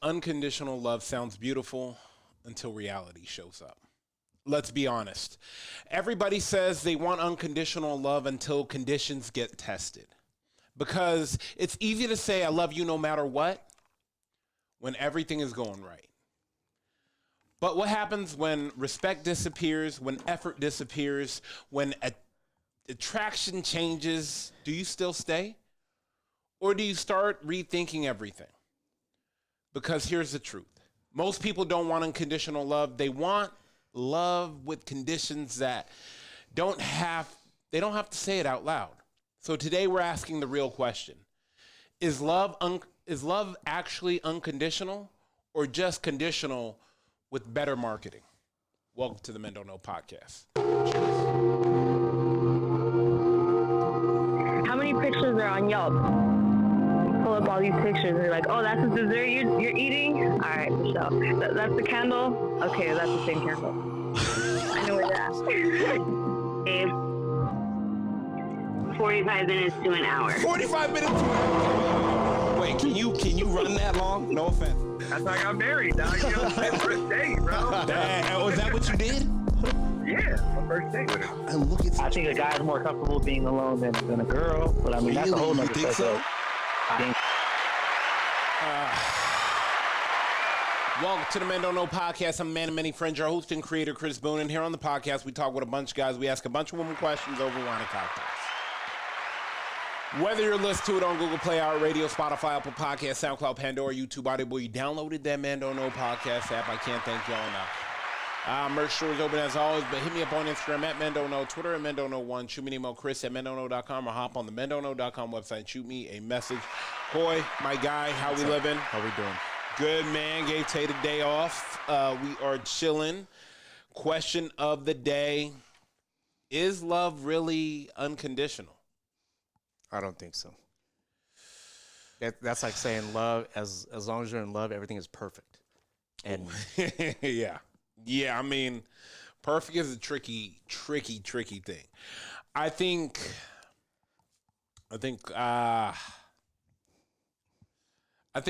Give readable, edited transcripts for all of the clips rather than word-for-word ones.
unconditional love sounds beautiful until reality shows up. Let's be honest. Everybody says they want unconditional love until conditions get tested. Because it's easy to say, I love you no matter what, when everything is going right. But what happens when respect disappears, when effort disappears, when attraction changes? Do you still stay? Or do you start rethinking everything? Because here's the truth. Most people don't want unconditional love. They want love with conditions that they don't have to say it out loud. So today we're asking the real question. Is love actually unconditional or just conditional with better marketing? Welcome to the Men Don't Know podcast. How many pictures are on Yelp? Pull up all these pictures and you're like, oh, that's the dessert you're eating? All right, Michelle. That's the candle? Okay, that's the same candle. I know where you're at. 45 minutes to an hour. 45 minutes to an hour. Wait, can you run that long? No offense. That's how I got married, dog. You know, my first date, bro. Was that what you did? Yeah, my first date with her. And look at I think a guy's more comfortable being alone than a girl, but I mean, that's a whole nother think so? I think Welcome to the Men Don't Know podcast. I'm a man of many friends, your host and creator, Chris Boone. And here on the podcast, we talk with a bunch of guys. We ask a bunch of women questions over wine and cocktails. Whether you're listening to it on Google Play, Radio, Spotify, Apple Podcasts, SoundCloud, Pandora, YouTube, Audible, you downloaded that Men Don't Know podcast app. I can't thank y'all enough. Merch store is open as always, but hit me up on Instagram at Men Don't Know, Twitter at Men Don't Know 1. Shoot me an email, Chris at MenDon'tKnow.com, or hop on the MenDon'tKnow.com website. Shoot me a message. Coy, my guy, how we living? How we doing? Good, man. Gave Tay the day off. We are chilling. Question of the day. Is love really unconditional? I don't think so. That's like saying love, as long as you're in love, everything is perfect. And yeah. I mean, perfect is a tricky thing. I think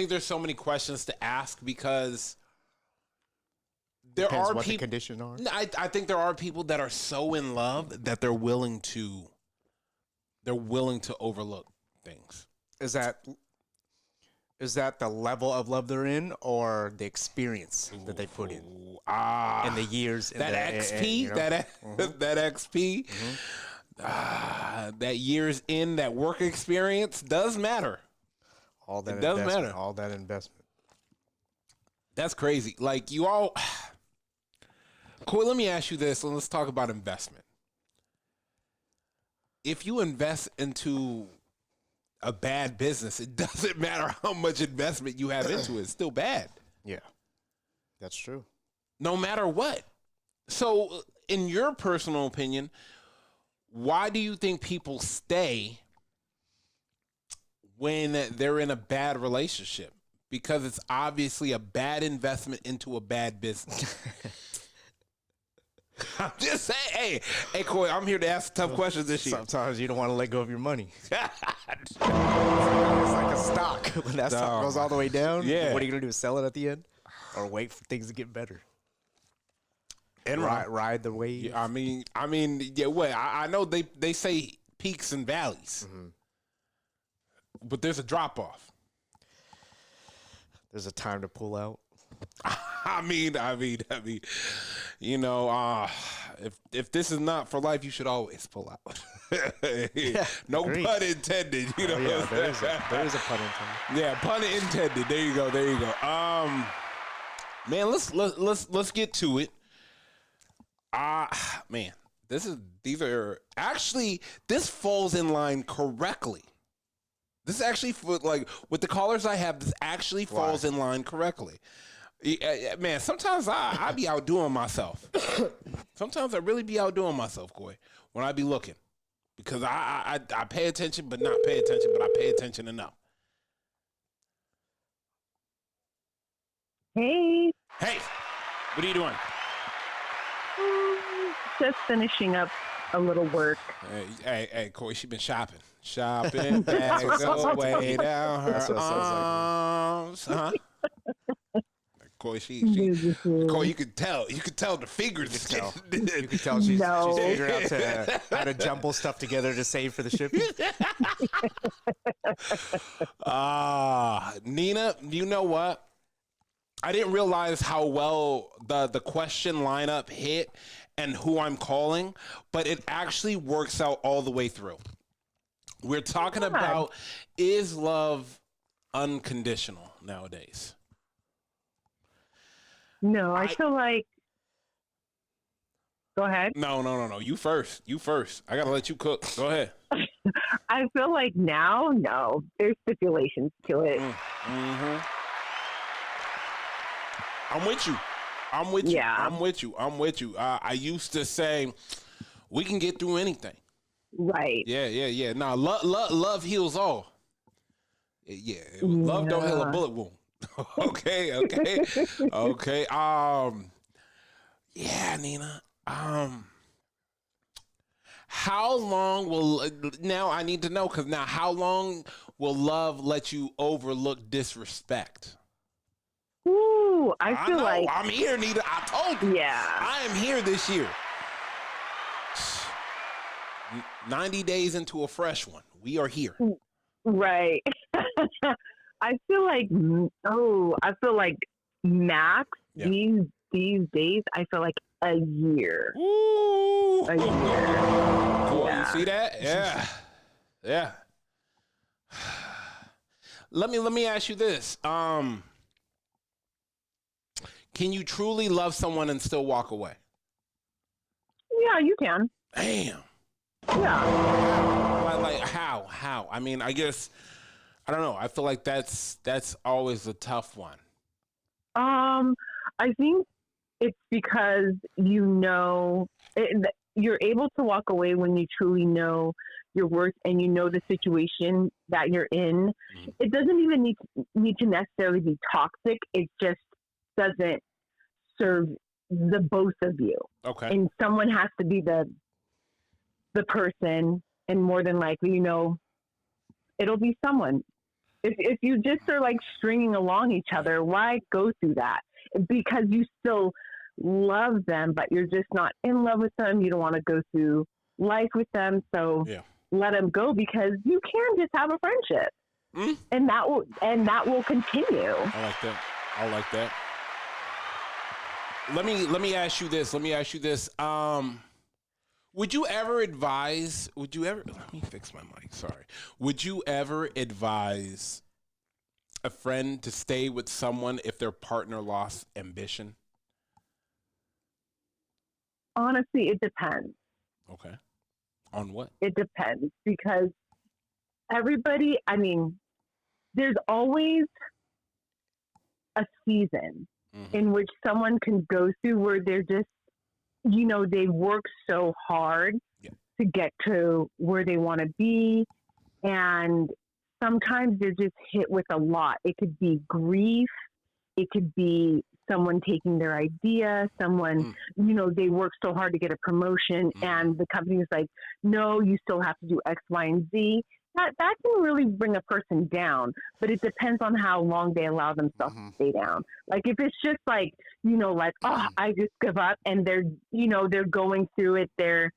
there's so many questions to ask because there depends are what the people. conditions are. I think there are people that are so in love that they're willing to overlook things. Is that the level of love they're in, or the experience that they put in the years? That XP, that XP, that years in, that work experience does matter. All that it does matter. All that investment. That's crazy. Like you all. Cool. Let me ask you this. Let's talk about investment. If you invest into a bad business, it doesn't matter how much investment you have into it. It's still bad. Yeah, that's true. No matter what. So, in your personal opinion, why do you think people stay when they're in a bad relationship? Because it's obviously a bad investment into a bad business. I'm just saying, hey, Coy, I'm here to ask tough questions this year. Sometimes you don't want to let go of your money. It's like a stock. When that stock goes all the way down, what are you going to do, sell it at the end? Or wait for things to get better? And ride the wave? Yeah, I mean, yeah. What I know they say peaks and valleys, but there's a drop off. There's a time to pull out. I mean, you know, if this is not for life, you should always pull out. No pun intended. You know, there is a pun intended. Yeah, pun intended. There you go. Man, let's get to it. Man, this falls in line correctly. This actually, like, with the callers I have, this actually falls in line correctly. Man, sometimes I be outdoing myself. Sometimes I really be outdoing myself, Coy, when I be looking. Because I pay attention, but not pay attention, but I pay attention enough. Hey, what are you doing? just finishing up a little work. Hey, Coy, she been shopping. Bags all the way down her arms. Koi, she Mm-hmm. Koi, you could tell the fingers. You can tell she's No. figuring out how to jumble stuff together to save for the shipping. Nina, you know what? I didn't realize how well the question lineup hit and who I'm calling, but it actually works out all the way through. We're talking about, is love unconditional nowadays? No, I feel like. Go ahead. No. You first. I gotta let you cook. Go ahead. I feel like now, no, there's stipulations to it. Mm-hmm. I'm with you. Yeah. I'm with you. I used to say we can get through anything. Right. Yeah. Nah, love heals all. Yeah. Love don't heal a bullet wound. Okay. Yeah, Nina. How long will now? I need to know, because now, how long will love let you overlook disrespect? Ooh, I feel like I'm here, Nina. I told you. Yeah. I am here this year. 90 days into a fresh one. We are here. Right. I feel like max these days. I feel like a year. Ooh. A year. Cool. Yeah. You see that? Yeah. Let me ask you this. Can you truly love someone and still walk away? Yeah, you can. Damn. Yeah. Like how? I mean, I guess I don't know. I feel like that's always a tough one. I think it's because you're able to walk away when you truly know your worth and you know the situation that you're in. Mm-hmm. It doesn't even need to necessarily be toxic. It just doesn't serve the both of you. Okay. And someone has to be the person, and more than likely, it'll be someone. If you just are like stringing along each other, why go through that? Because you still love them, but you're just not in love with them. You don't want to go through life with them. So let them go, because you can just have a friendship. And that will continue. I like that. Let me ask you this. Would you ever advise, let me fix my mic, sorry. Would you ever advise a friend to stay with someone if their partner lost ambition? Honestly, it depends. Okay. On what? It depends, because there's always a season in which someone can go through where they're just, they work so hard to get to where they want to be. And sometimes they're just hit with a lot. It could be grief. It could be someone taking their idea, someone, they work so hard to get a promotion and the company is like, no, you still have to do X, Y, and Z. That can really bring a person down, but it depends on how long they allow themselves to stay down. Like if it's just like, I just give up, and they're going through it, they're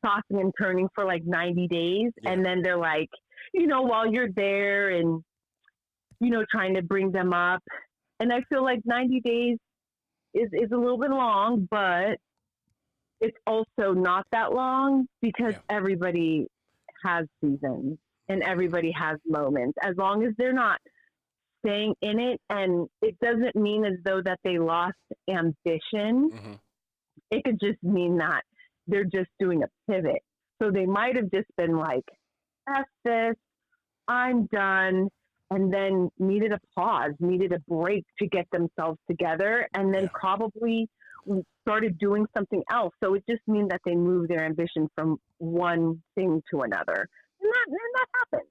tossing and turning for like 90 days. And then they're like, while you're there and, trying to bring them up. And I feel like 90 days is a little bit long, but it's also not that long, because everybody has seasons and everybody has moments, as long as they're not staying in it. And it doesn't mean as though that they lost ambition. It could just mean that they're just doing a pivot. So they might have just been like, F this, I'm done. And then needed a pause, needed a break to get themselves together, and then probably started doing something else. So it just means that they moved their ambition from one thing to another. And that happens.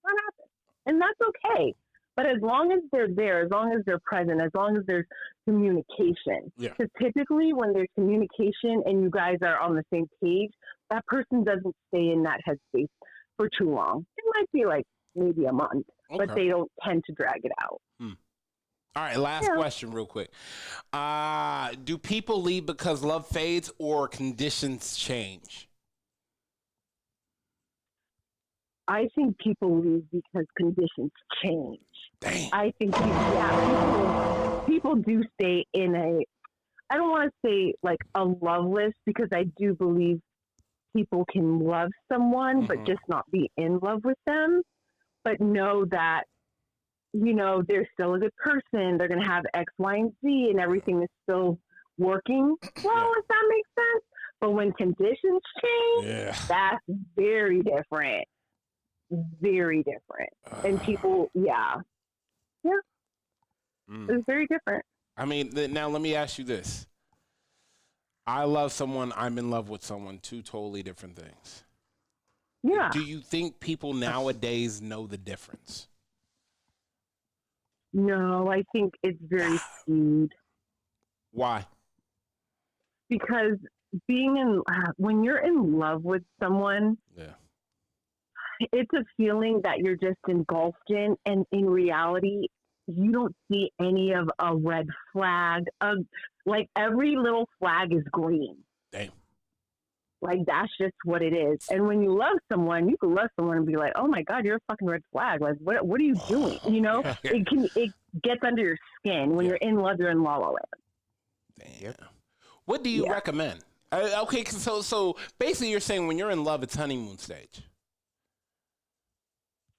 That happens. And that's okay. But as long as they're there, as long as they're present, as long as there's communication. Because typically when there's communication and you guys are on the same page, that person doesn't stay in that headspace for too long. It might be like maybe a month, but they don't tend to drag it out. All right, last question real quick. Do people leave because love fades or conditions change? I think people leave because conditions change. Dang. I think people do stay in a, I don't want to say like a loveless, because I do believe people can love someone, but just not be in love with them. But know that, you know, they're still a good person. They're going to have X, Y, and Z, and everything is still working well, if that makes sense. But when conditions change, that's very different. Very different. And people, it's very different. I mean, now let me ask you this. I love someone, I'm in love with someone, two totally different things. Yeah. Do you think people nowadays know the difference? No, I think it's very skewed. Why? Because when you're in love with someone, it's a feeling that you're just engulfed in, and in reality, you don't see any of a red flag. Like every little flag is green. Damn. Like that's just what it is. And when you love someone, you can love someone and be like, "Oh my God, you're a fucking red flag. Like what are you doing?" You know, it gets under your skin. When you're in love, you're in la la land. Damn. What do you recommend? Okay, so basically, you're saying when you're in love, it's honeymoon stage.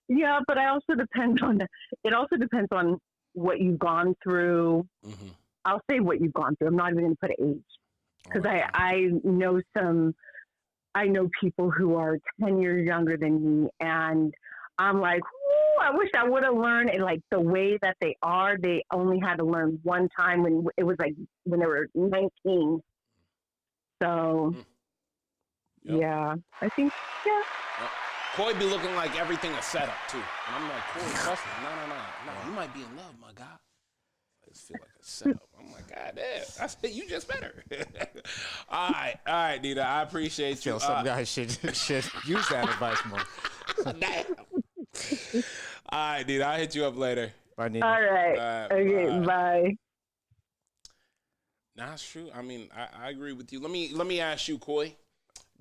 Yeah, but it also depends on what you've gone through. Mm-hmm. I'll say what you've gone through. I'm not even going to put an age, because I know people who are 10 years younger than me, and I'm like, I wish I would have learned. And like the way that they only had to learn one time when it was like when they were 19. So, I think, Coy be looking like everything is set up too, and I'm like, Coy, trust me, no, you might be in love, my guy. I just feel like a setup. I'm like, God damn, I said you just better. All right, Nita, I appreciate you. Some guys should use that advice more. Damn. All right, Nita, I'll hit you up later. Bye, Nita. All right. Okay, bye. Nah, it's true. I mean, I agree with you. Let me ask you, Coy.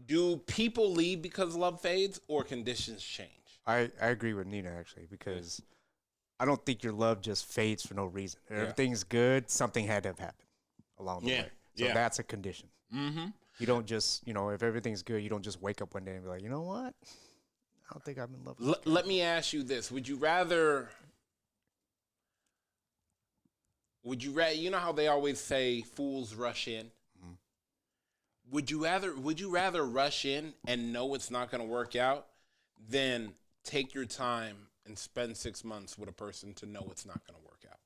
Do people leave because love fades or conditions change? I agree with Nina, actually, because I don't think your love just fades for no reason. If everything's good, something had to have happened along the way. So that's a condition. Mm-hmm. You don't just, if everything's good, you don't just wake up one day and be like, you know what? I don't think I'm in love with this guy. Let me ask you this. Would you rather, you know how they always say fools rush in? Would you rather rush in and know it's not going to work out than take your time and spend 6 months with a person to know it's not going to work out?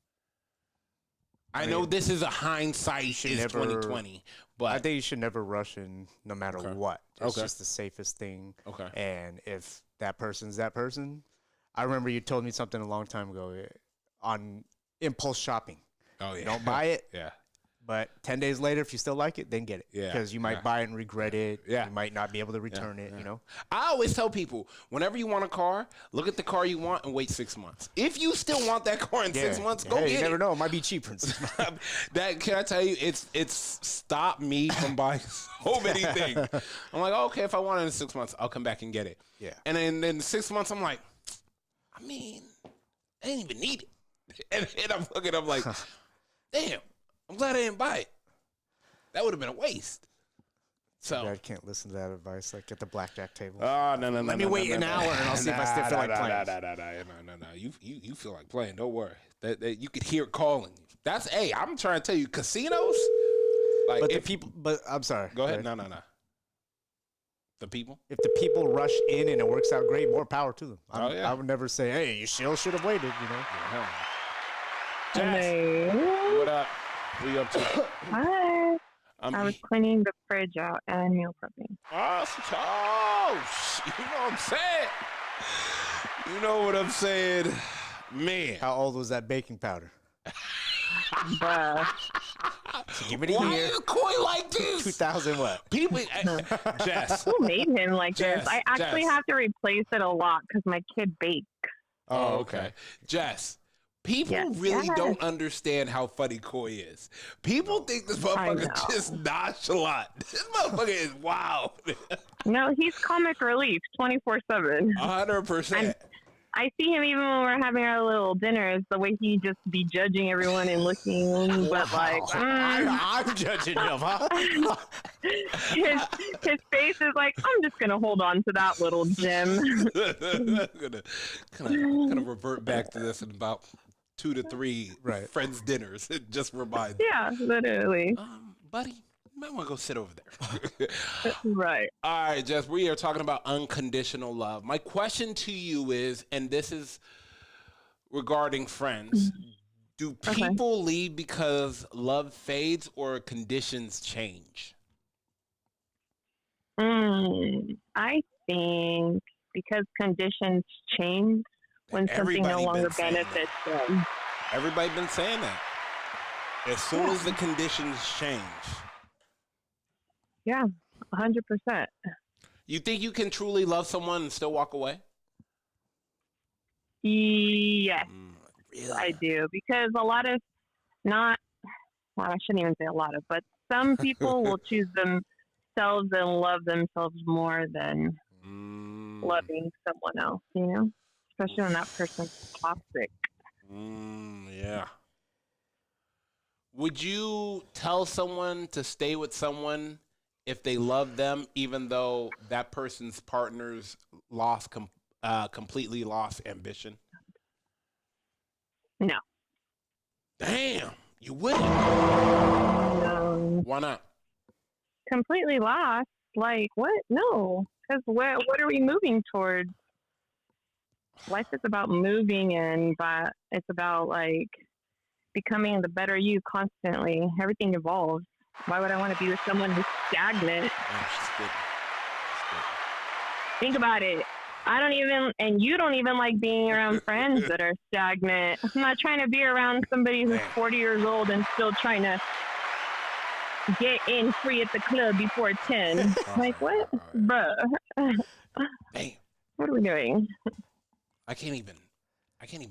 I know this is a hindsight is 2020, but I think you should never rush in no matter what. It's just the safest thing. Okay. And if that person's that person, I remember you told me something a long time ago on impulse shopping. Oh yeah. You don't buy it. Yeah. But 10 days later, if you still like it, then get it. Yeah. Because you might buy it and regret it. Yeah. You might not be able to return it, I always tell people, whenever you want a car, look at the car you want and wait 6 months. If you still want that car in 6 months, go get it. You never know. It might be cheaper. Can I tell you, it's stopped me from buying so many things. I'm like, okay, if I want it in 6 months, I'll come back and get it. Yeah. And then in 6 months, I'm like, I didn't even need it. And I'm looking, I'm like, damn. I'm glad I didn't buy it. That would have been a waste. So I can't listen to that advice. Like at the blackjack table. Oh no! Let me wait an hour and I'll see if I still feel like playing. No. You feel like playing. Don't worry. That you could hear it calling. I'm trying to tell you, casinos. Like, but the people. But I'm sorry. Go ahead. No. The people. If the people rush in and it works out great, more power to them. I would never say, hey, you still should have waited. Jess, what up? What are you up to? Hi. I was cleaning the fridge out and meal prepping. You know what I'm saying? You know what I'm saying? Man. How old was that baking powder? So give it a year. Why are you coy like this? 2000 what? People, Jess. Who made him like this? I actually have to replace it a lot because my kid bakes. Oh, okay. Jess. People really don't understand how funny Koi is. People think this motherfucker just nonchalant. This motherfucker is wild. No, he's comic relief 24/7. 100%. I see him even when we're having our little dinners, the way he just be judging everyone and looking, but like, I'm judging him, huh? his face is like, I'm just gonna hold on to that little gem. gonna revert back to this in about 2 to 3 friends dinners. It just reminds me. Yeah, literally. Buddy, you might want to go sit over there. Right. All right, Jess, we are talking about unconditional love. My question to you is, and this is regarding friends, do people leave because love fades or conditions change? I think because conditions change when something no longer benefits them. Everybody been saying that. As soon as the conditions change. Yeah, 100%. You think you can truly love someone and still walk away? Yes, Really? I do. Because a lot of, I shouldn't even say a lot of, but some people will choose themselves and love themselves more than loving someone else, you know? Especially when that person's toxic. Yeah. Would you tell someone to stay with someone if they love them, even though that person's partner's completely lost ambition? No. Damn, you wouldn't. No. Why not? Completely lost? Like, what? No. Because what are we moving towards? Life is about moving, but it's about, like, becoming the better you constantly. Everything evolves. Why would I want to be with someone who's stagnant? She's good. Think about it. And you don't even like being around friends that are stagnant. I'm not trying to be around somebody who's 40 years old and still trying to get in free at the club before 10. Like, what? Bruh. Damn. What are we doing? I can't even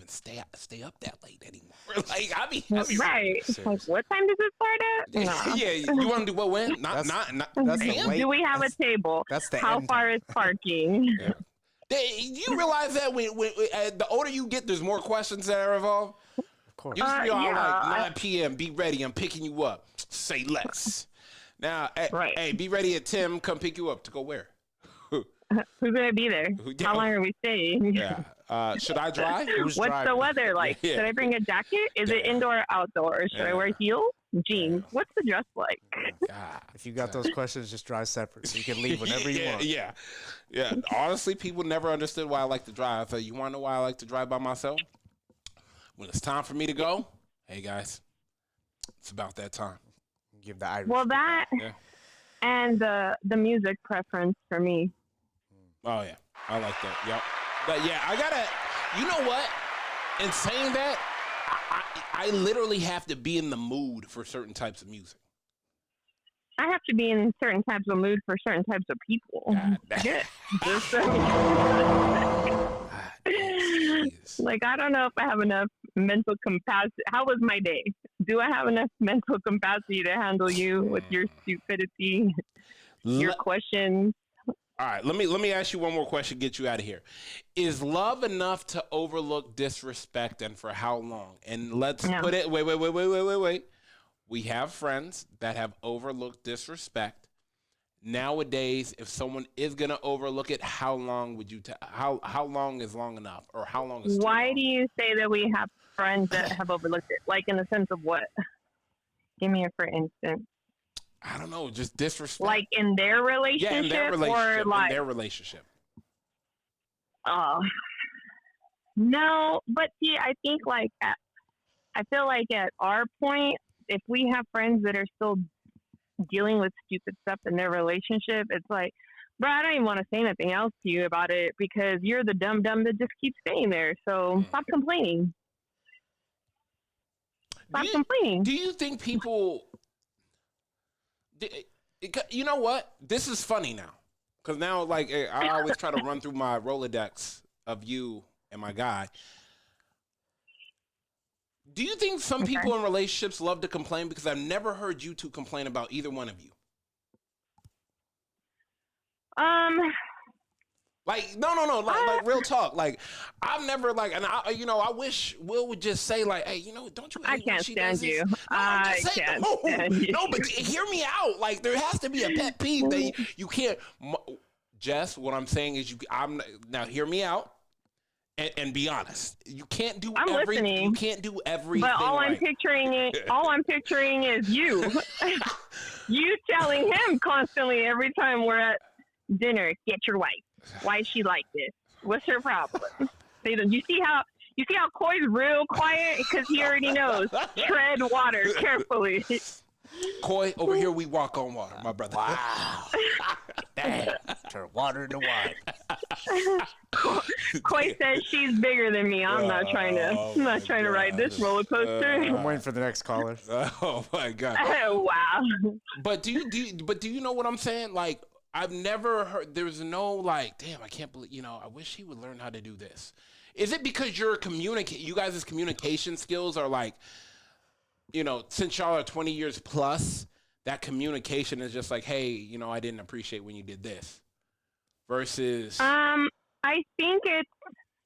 stay up that late anymore. Like, I mean, right. Like, what time does it start at? No. Yeah, you want to do what when? Not. That's the late. Do we have a table? That's the How end far is parking? Yeah. You realize that when the older you get, there's more questions that are involved. Of course. Used to be all like 9 p.m. Be ready. I'm picking you up. Say less. Now, hey, be ready at 10. Come pick you up to go where? Who's gonna be there? How long are we staying? Yeah. Should I drive? What's the weather like? Yeah. Should I bring a jacket? Is it indoor or outdoor? Should I wear heels? Jeans? What's the dress like? God. If you got those questions, just drive separate so you can leave whenever you want. Yeah. Honestly, people never understood why I like to drive. So you want to know why I like to drive by myself? When it's time for me to go, hey guys, it's about that time. Give the Irish. Well, that and the music preference for me. Oh yeah, I like that. Yep. But yeah, I gotta. You know what? In saying that, I literally have to be in the mood for certain types of music. I have to be in certain types of mood for certain types of people. Like, I don't know if I have enough mental capacity. How was my day? Do I have enough mental capacity to handle you with your stupidity, your questions? All right, let me ask you one more question, get you out of here. Is love enough to overlook disrespect, and for how long? And let's put it, wait. We have friends that have overlooked disrespect. Nowadays, if someone is going to overlook it, how long would you how long is long enough, or how long is too Why long? do you say that we have friends that have overlooked it? Like, in the sense of what? Give me a for instance. I don't know, just disrespect. Like in their relationship, in their relationship, or like in their relationship. No, but see, I think I feel like at our point, if we have friends that are still dealing with stupid stuff in their relationship, it's like, bro, I don't even want to say anything else to you about it because you're the dumb that just keeps staying there. So stop complaining. Stop complaining. Do you think people? You know what? This is funny now, because now, like, I always try to run through my Rolodex of you and my guy. Do you think some people in relationships love to complain? Because I've never heard you two complain about either one of you. Like, no, like real talk. Like, I've never, like, and I wish Will would just say, like, hey, don't you hate I can't stand you. No, I can't stand you. No, but hear me out. Like, there has to be a pet peeve that you can't. Jess, what I'm saying is, now hear me out and be honest. You can't do listening. You can't do everything. But all I'm picturing is you. You telling him constantly every time we're at dinner, get your wife. Why is she like this? What's her problem? You see how Coy's real quiet because he already knows. Tread water carefully. Coy, over here we walk on water, my brother. Wow. Damn. Turn water into wine. Coy says she's bigger than me. I'm not trying to ride this roller coaster. I'm waiting for the next caller. Oh my God. Wow. But do you know what I'm saying? Like, I've never heard, there's no like, damn, I can't believe, I wish he would learn how to do this. Is it because you guys' communication skills are like, since y'all are 20 years plus, that communication is just like, hey, I didn't appreciate when you did this versus. I think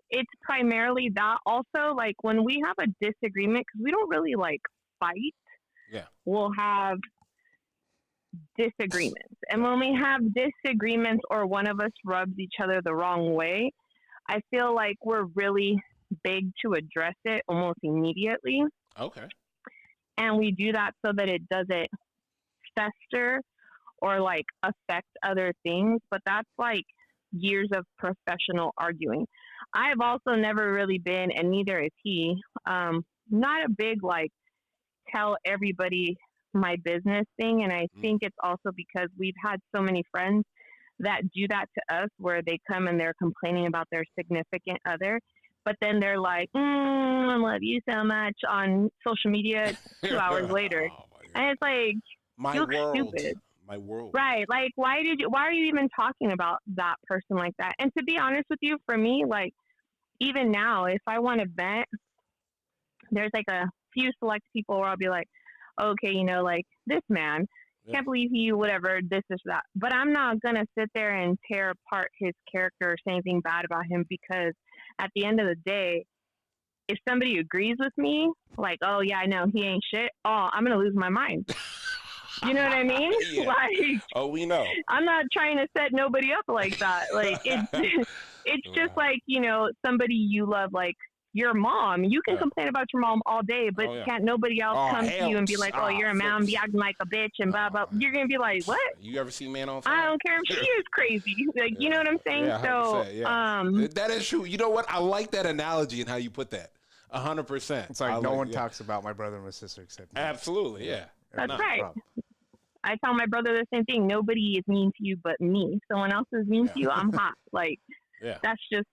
it's primarily that. Also, like when we have a disagreement, because we don't really like fight. Yeah. We'll have disagreements. And when we have disagreements or one of us rubs each other the wrong way, I feel like we're really big to address it almost immediately. Okay. And we do that so that it doesn't fester or like affect other things. But that's like years of professional arguing. I've also never really been, and neither is he, not a big like tell everybody my business thing. And I think it's also because we've had so many friends that do that to us where they come and they're complaining about their significant other, but then they're like, I love you so much on social media 2 hours later. And it's like, my world. Stupid. My world. Right. Like, why are you even talking about that person like that? And to be honest with you, for me, like, even now, if I want to vent, there's like a few select people where I'll be like, okay, like this man, can't believe he, whatever, this is that. But I'm not going to sit there and tear apart his character or say anything bad about him, because at the end of the day, if somebody agrees with me, like, oh yeah, I know he ain't shit, I'm going to lose my mind. You know what I mean? Yeah. Like, oh, we know. I'm not trying to set nobody up like that. Like, it's just like, somebody you love, like your mom. You can complain about your mom all day, but can't nobody else come to you and be like, oh, you're a mom, be acting like a bitch and blah, blah. You're going to be like, what? You ever see Man on Fire? I don't care if she is crazy. Like, you know what I'm saying? Yeah, so, that is true. You know what? I like that analogy and how you put that. 100%. It's like no one talks about my brother and my sister except me. Absolutely, yeah. That's right. I tell my brother the same thing. Nobody is mean to you but me. Someone else is mean to you, I'm hot. Like, that's just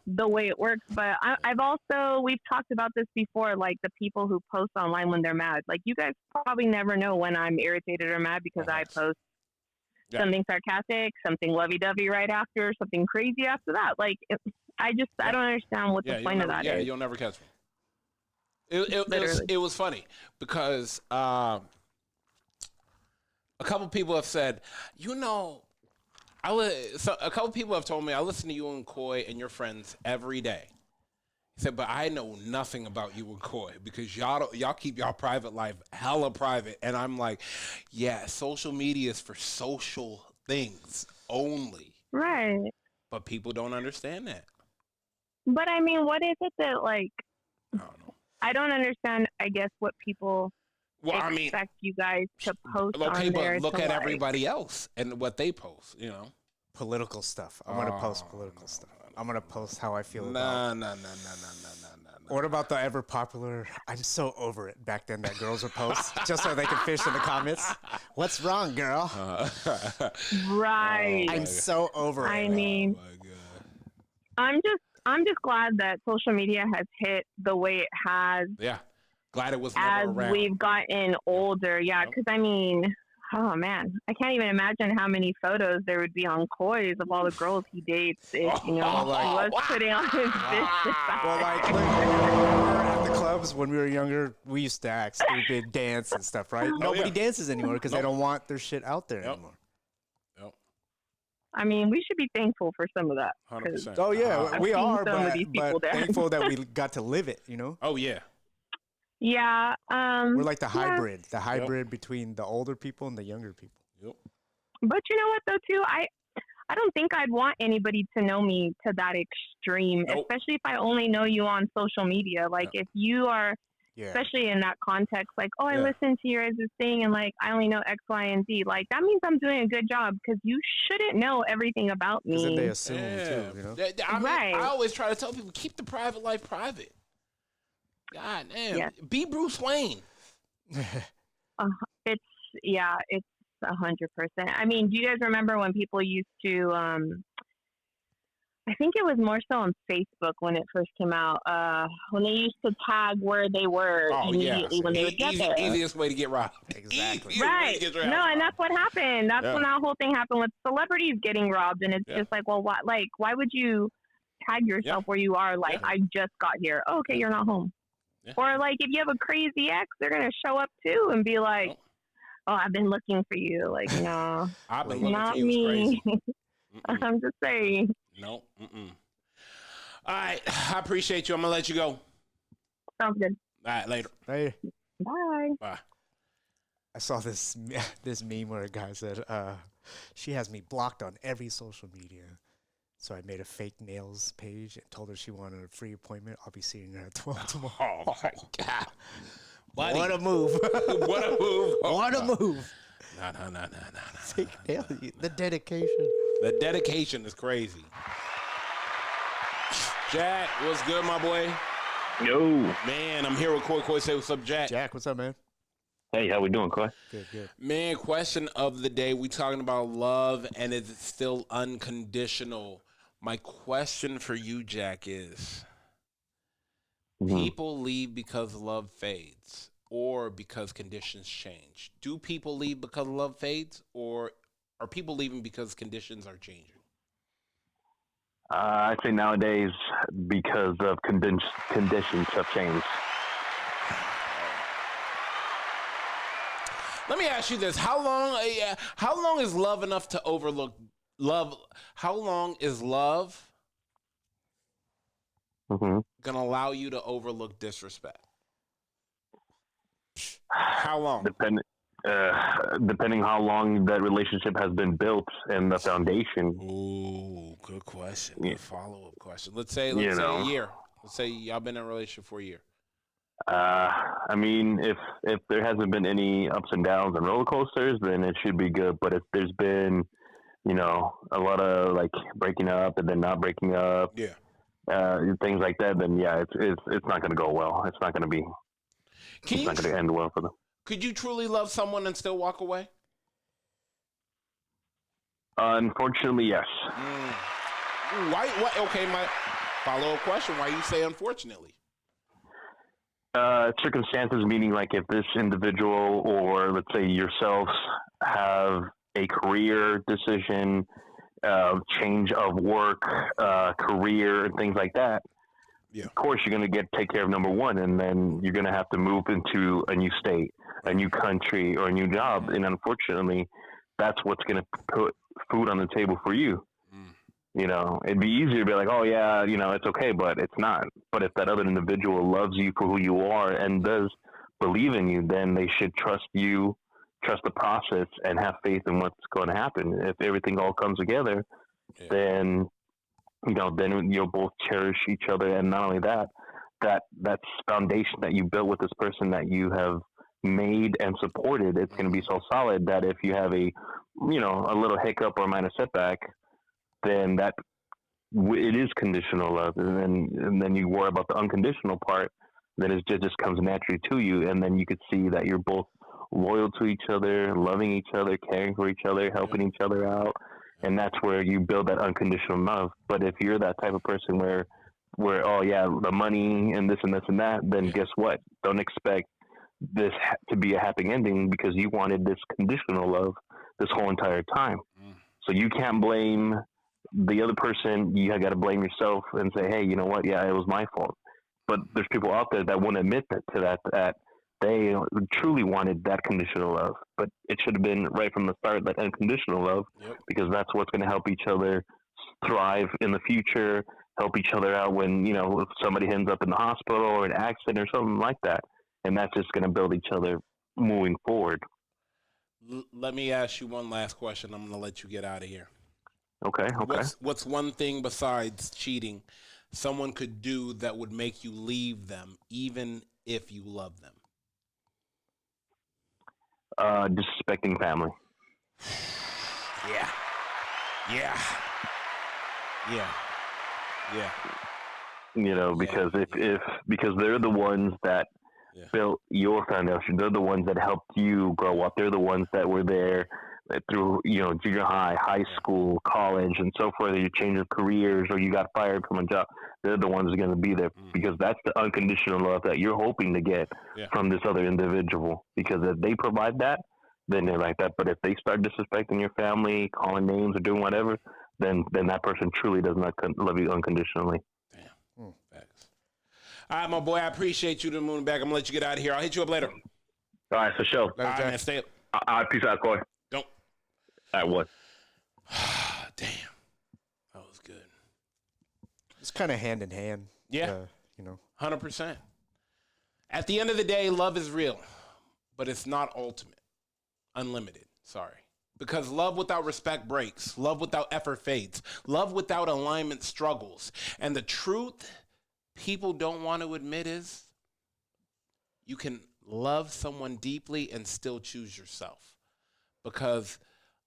the way it works. But we've talked about this before, like the people who post online when they're mad. Like, you guys probably never know when I'm irritated or mad because I post something sarcastic, something lovey-dovey right after, something crazy after that. Like, I don't understand what the point of that is. Yeah, you'll never catch me. It was funny because a couple people have said, a couple people have told me, I listen to you and Coy and your friends every day. He said, but I know nothing about you and Coy because y'all keep y'all private life hella private. And I'm like, yeah, social media is for social things only. Right. But people don't understand that. But I mean, what is it that, like, I don't know. I don't understand, I guess, what people expect you guys to post on there. But look at everybody else and what they post, Political stuff. I'm going to post political stuff. I'm going to post how I feel about. No. What about the ever popular, I'm so over it, back then that girls would post just so they could fish in the comments? What's wrong, girl? Right. I'm so over it. I mean, I'm just glad that social media has hit the way it has. Yeah. Glad it was as never around. We've gotten older. Yeah. Because, I mean, oh, man. I can't even imagine how many photos there would be on Coy's of all the girls he dates if, he was putting on his business. Well, like, remember at the club clubs when we were younger, we used to act stupid, dance and stuff, right? Nobody dances anymore because they don't want their shit out there anymore. Yep. I mean, we should be thankful for some of that. 100%. Oh yeah, we are, some of these people but thankful that we got to live it. Oh yeah. Yeah. We're like the hybrid between the older people and the younger people. Yep. But you know what, though, too? I don't think I'd want anybody to know me to that extreme, especially if I only know you on social media. Like, if you are, especially in that context, like, oh, I listen to your thing and, like, I only know X, Y, and Z. Like, that means I'm doing a good job because you shouldn't know everything about me. Because they assume, too, you know? Right. I always try to tell people, keep the private life private. God damn. Be Bruce Wayne. It's 100%. I mean, do you guys remember when people used to, I think it was more so on Facebook when it first came out, when they used to tag where they were immediately when they would get there. Easiest way to get robbed. Exactly. Right. No, and that's what happened. That's when that whole thing happened with celebrities getting robbed. And it's just like, well, why would you tag yourself where you are? Like, I just got here. Oh, okay, you're not home. Yeah. Or, like, if you have a crazy ex, they're going to show up, too, and be like, oh, I've been looking for you. Like, no. I've been looking not for you. Me. I'm just saying. No. All right. I appreciate you. I'm going to let you go. Sounds good. All right. Later. Hey. Bye. I saw this meme where a guy said, she has me blocked on every social media. So I made a fake nails page and told her she wanted a free appointment. I'll be seeing her at 12 tomorrow. Oh, my God. Buddy. What a move. What a move. Oh, what a move. No. Fake nails. The dedication. The dedication is crazy. Jack, what's good, my boy? Yo. Man, I'm here with Coy. Say what's up, Jack. Jack, what's up, man? Hey, how we doing, Coy? Good. Man, question of the day. We talking about love, and is it still unconditional? My question for you, Jack, is people leave because love fades or because conditions change. Do people leave because love fades, or are people leaving because conditions are changing? I'd say nowadays because of conditions have changed. Let me ask you this: How long is love enough to overlook love? How long is love gonna allow you to overlook disrespect? How long? Depending how long that relationship has been built and the foundation. Ooh, good question. Good follow-up question. Let's say a year. Let's say y'all been in a relationship for a year. I mean, if there hasn't been any ups and downs and roller coasters, then it should be good. But if there's been, a lot of like breaking up and then not breaking up, things like that, then it's not going to go well. It's not going to be. It's not going to end well for them. Could you truly love someone and still walk away? Unfortunately, yes. Why? Okay, my follow-up question: why you say unfortunately? Circumstances, meaning like if this individual or let's say yourselves have a career decision, change of work, career, and things like that. Yeah. Of course, you're going to take care of number one, and then you're going to have to move into a new state, a new country, or a new job. And unfortunately, that's what's going to put food on the table for you. It'd be easier to be like, oh, yeah, it's okay, but it's not. But if that other individual loves you for who you are and does believe in you, then they should trust you, trust the process, and have faith in what's going to happen. If everything all comes together, then then you'll both cherish each other. And not only that, that foundation that you built with this person that you have made and supported, it's going to be so solid that if you have a little hiccup or minor setback, then it is conditional love. And then you worry about the unconditional part, then it just comes naturally to you. And then you could see that you're both loyal to each other, loving each other, caring for each other, helping each other out. And that's where you build that unconditional love. But if you're that type of person where oh yeah, the money and this and this and that, then guess what? Don't expect this to be a happy ending because you wanted this conditional love this whole entire time. So you can't blame the other person. You got to blame yourself and say, hey, you know what? Yeah, it was my fault. but there's people out there that won't admit that they truly wanted that conditional love, but it should have been right from the start that unconditional love, because that's what's going to help each other thrive in the future, help each other out when, if somebody ends up in the hospital or an accident or something like that. And that's just going to build each other moving forward. Let me ask you one last question. I'm going to let you get out of here. Okay. What's one thing besides cheating someone could do that would make you leave them even if you love them? Disrespecting family. Yeah. Because because they're the ones that built your foundation. They're the ones that helped you grow up. They're the ones that were there through, junior high school, college, and so forth. You change your careers or you got fired from a job. They're the ones that are going to be there because that's the unconditional love that you're hoping to get from this other individual. Because if they provide that, then they're like that. But if they start disrespecting your family, calling names or doing whatever, then that person truly does not love you unconditionally. Damn. Facts. All right, my boy, I appreciate you to the moon and back. I'm going to let you get out of here. I'll hit you up later. All right, for sure. All right, man, stay up. All right, peace out, Corey. Don't. All right, what? Damn. That was good. It's kind of hand in hand. Yeah. 100%. At the end of the day, love is real, but it's not ultimate. Unlimited. Sorry. Because love without respect breaks. Love without effort fades. Love without alignment struggles. And the truth people don't want to admit is you can love someone deeply and still choose yourself. Because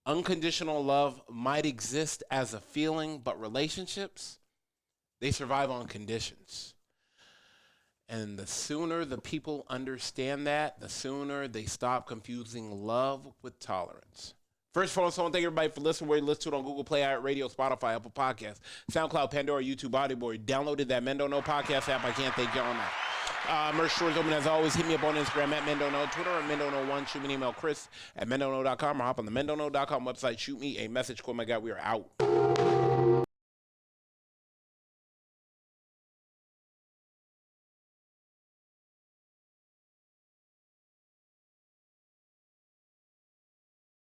unconditional love might exist as a feeling, but relationships, they survive on conditions. And the sooner the people understand that, the sooner they stop confusing love with tolerance. First of all, I want to thank everybody for listening. Where you listen to it on Google Play, Radio, Spotify, Apple Podcasts, SoundCloud, Pandora, YouTube, Audioboy. Downloaded that Men Don't Know podcast app. I can't thank you on that. Merch stores open as always. Hit me up on Instagram at Men Don't Know, Twitter at Men Don't Know 1. Shoot me an email, Chris at MenDon'tKnow.com, or hop on the MenDon'tKnow.com website. Shoot me a message. Cool, my God, we are out.